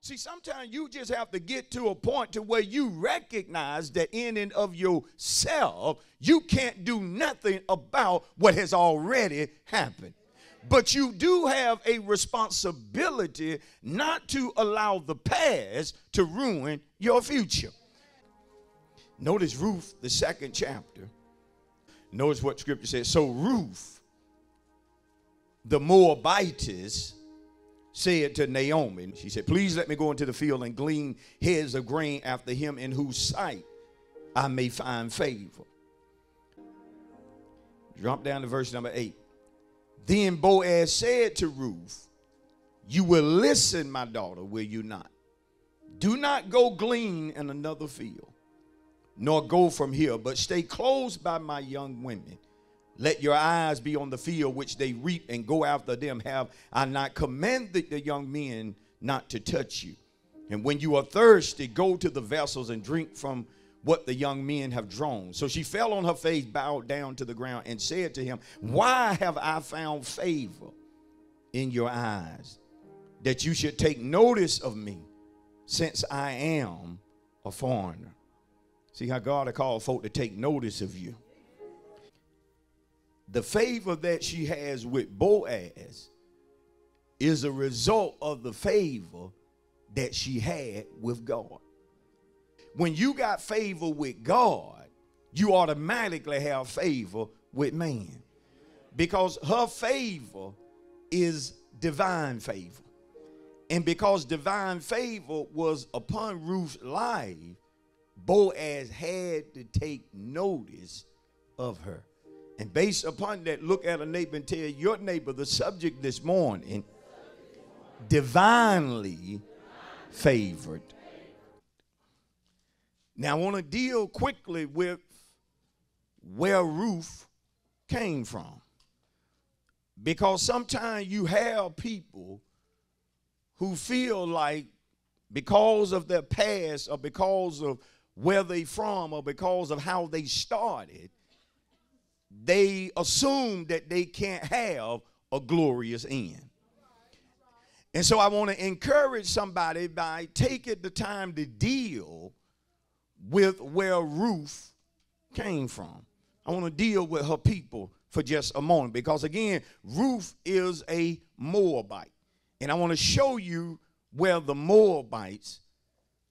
See, sometimes you just have to get to a point to where you recognize that in and of yourself, you can't do nothing about what has already happened. But you do have a responsibility not to allow the past to ruin your future. Notice Ruth, the 2nd chapter. Notice what scripture says. So Ruth, the Moabitess, said to Naomi, she said, please let me go into the field and glean heads of grain after him in whose sight I may find favor. Drop down to verse number 8. Then Boaz said to Ruth, you will listen, my daughter, will you not? Do not go glean in another field, nor go from here, but stay close by my young women. Let your eyes be on the field which they reap, and go after them. Have I not commanded the young men not to touch you? And when you are thirsty, go to the vessels and drink from what the young men have drawn. So she fell on her face, bowed down to the ground, and said to him, why have I found favor in your eyes, that you should take notice of me, since I am a foreigner? See how God had called folk to take notice of you. The favor that she has with Boaz is a result of the favor that she had with God. When you got favor with God, you automatically have favor with man, because her favor is divine favor. And because divine favor was upon Ruth's life, Boaz had to take notice of her. And based upon that, look at a neighbor and tell your neighbor the subject this morning: divinely favored. Now I want to deal quickly with where Ruth came from, because sometimes you have people who feel like because of their past, or because of where they from, or because of how they started, they assume that they can't have a glorious end. And so I want to encourage somebody by taking the time to deal with where Ruth came from. I want to deal with her people for just a moment, because again, Ruth is a Moabite. And I want to show you where the Moabites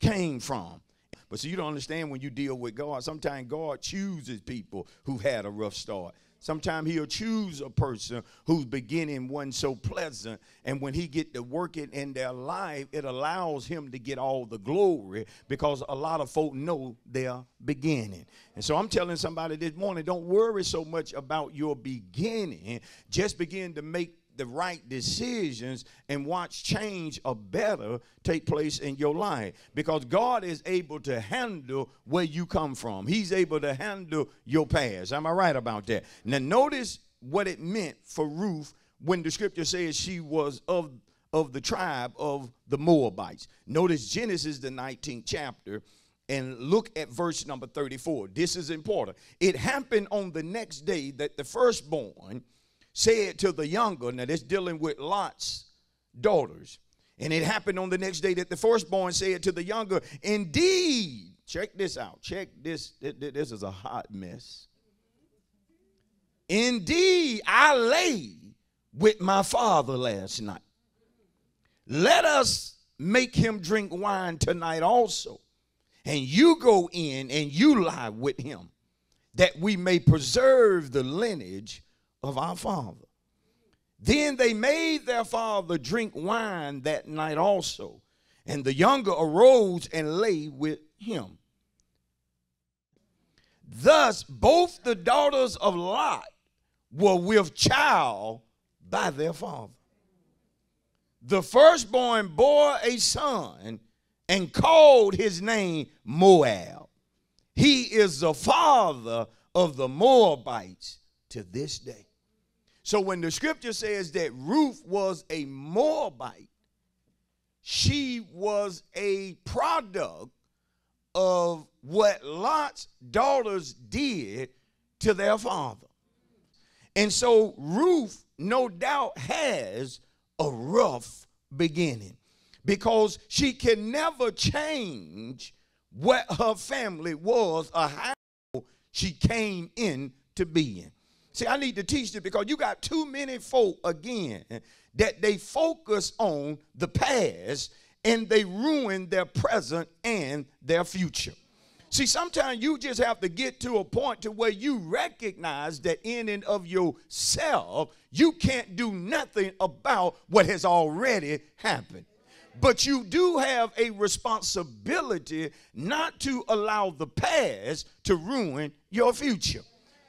came from. But so you don't understand, when you deal with God, sometimes God chooses people who had a rough start. Sometimes he'll choose a person whose beginning wasn't so pleasant, and when he get to working in their life, it allows him to get all the glory, because a lot of folk know their beginning. And so I'm telling somebody this morning, don't worry so much about your beginning. Just begin to make the right decisions and watch change or better take place in your life, because God is able to handle where you come from. He's able to handle your past. Am I right about that? Now notice what it meant for Ruth when the scripture says she was of the tribe of the Moabites. Notice Genesis, the 19th chapter, and look at verse number 34. This is important. It happened on the next day that the firstborn said to the younger, now that's dealing with Lot's daughters. And it happened on the next day that the firstborn said to the younger, indeed, check this out, check this, this is a hot mess. Indeed, I lay with my father last night. Let us make him drink wine tonight also, and you go in and you lie with him, that we may preserve the lineage of our father. Then they made their father drink wine that night also, and the younger arose and lay with him. Thus both the daughters of Lot were with child by their father. The firstborn bore a son and called his name Moab. He is the father of the Moabites to this day. So when the scripture says that Ruth was a Moabite, she was a product of what Lot's daughters did to their father. And so Ruth, no doubt, has a rough beginning. because she can never change what her family was or how she came into being. See, I need to teach this because you got too many folk, again, that they focus on the past and they ruin their present and their future. See, sometimes you just have to get to a point to where you recognize that in and of yourself, you can't do nothing about what has already happened. But you do have a responsibility not to allow the past to ruin your future.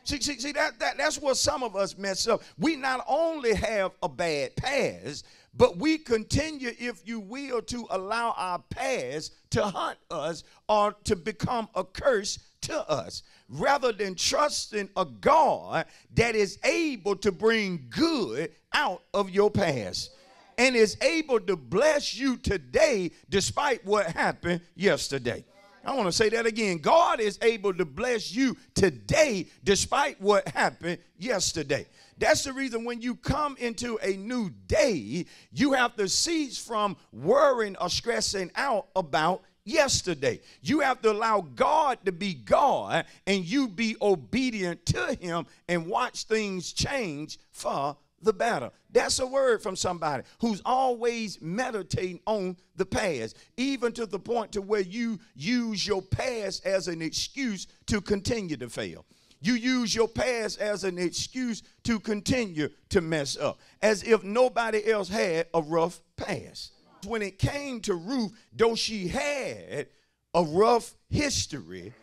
See, that's where some of us mess up. We not only have a bad past, but we continue, if you will, to allow our past to haunt us or to become a curse to us, rather than trusting a God that is able to bring good out of your past and is able to bless you today despite what happened yesterday. I want to say that again. God is able to bless you today despite what happened yesterday. That's the reason when you come into a new day, you have to cease from worrying or stressing out about yesterday. You have to allow God to be God and you be obedient to him and watch things change for the better. That's a word from somebody who's always meditating on the past, even to the point to where you use your past as an excuse to continue to fail. You use your past as an excuse to continue to mess up, as if nobody else had a rough past. When it came to Ruth, though she had a rough history,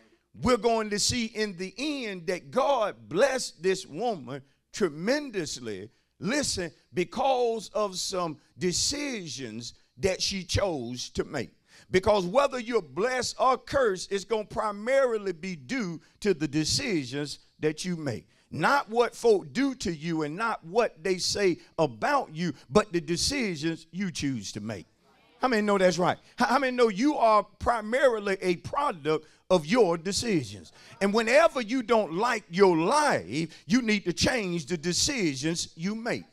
we're going to see in the end that God blessed this woman tremendously. Listen, because of some decisions that she chose to make. Because whether you're blessed or cursed, it's going to primarily be due to the decisions that you make. Not what folk do to you and not what they say about you, but the decisions you choose to make. How many know that's right? How many know you are primarily a product of your decisions? And whenever you don't like your life, you need to change the decisions you make.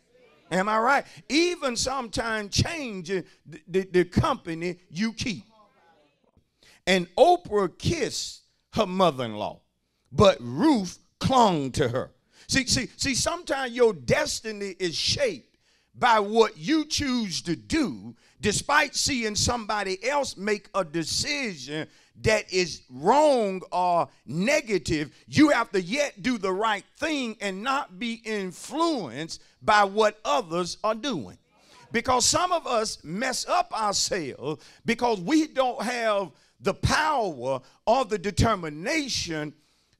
Am I right? Even sometimes changing the company you keep. And Oprah kissed her mother-in-law, but Ruth clung to her. See, sometimes your destiny is shaped by what you choose to do, despite seeing somebody else make a decision that is wrong or negative. You have to yet do the right thing and not be influenced by what others are doing. Because some of us mess up ourselves because we don't have the power or the determination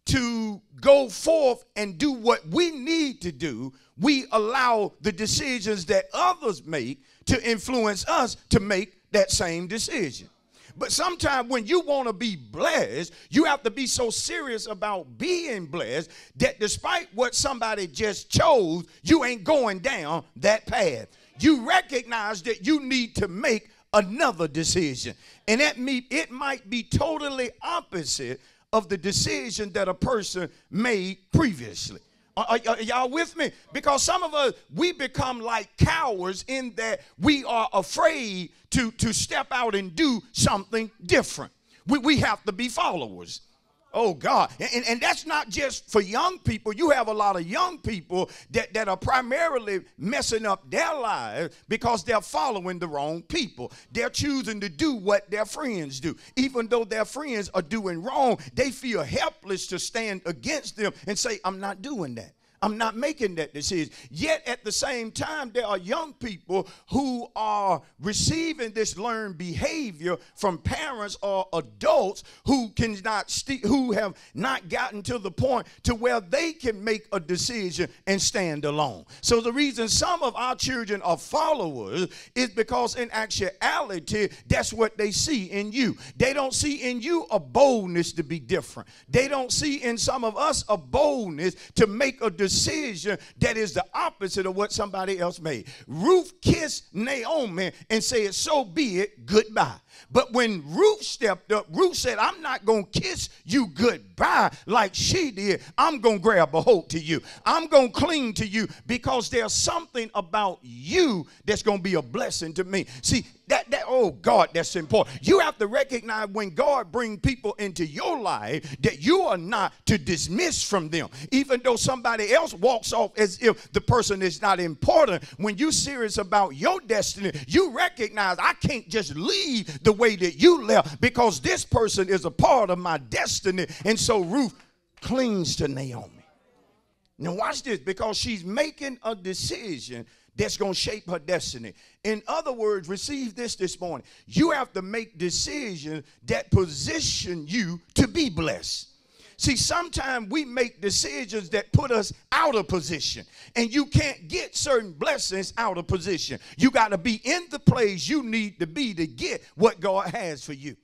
to go forth and do what we need to do. We allow the decisions that others make to influence us to make that same decision. But sometimes when you want to be blessed, you have to be so serious about being blessed that despite what somebody just chose, you ain't going down that path. You recognize that you need to make another decision. And it might be totally opposite of the decision that a person made previously. Are y'all with me? Because some of us, we become like cowards in that we are afraid to step out and do something different. We have to be followers. Oh, God. And that's not just for young people. You have a lot of young people that are primarily messing up their lives because they're following the wrong people. They're choosing to do what their friends do. Even though their friends are doing wrong, they feel helpless to stand against them and say, I'm not doing that. I'm not making that decision. Yet at the same time, there are young people who are receiving this learned behavior from parents or adults who who have not gotten to the point to where they can make a decision and stand alone. So the reason some of our children are followers is because in actuality, that's what they see in you. They don't see in you a boldness to be different. They don't see in some of us a boldness to make a decision that is the opposite of what somebody else made. Ruth kissed Naomi and said, so be it, goodbye. But when Ruth stepped up, Ruth said, I'm not going to kiss you goodbye like she did. I'm going to grab a hold to you. I'm going to cling to you because there's something about you that's going to be a blessing to me. See, Oh, God, that's important. You have to recognize when God brings people into your life that you are not to dismiss from them. Even though somebody else walks off as if the person is not important, when you're serious about your destiny, you recognize I can't just leave the way that you left because this person is a part of my destiny. And so Ruth clings to Naomi. Now watch this, because she's making a decision that's going to shape her destiny. In other words, receive this morning. You have to make decisions that position you to be blessed. See, sometimes we make decisions that put us out of position, and you can't get certain blessings out of position. You got to be in the place you need to be to get what God has for you.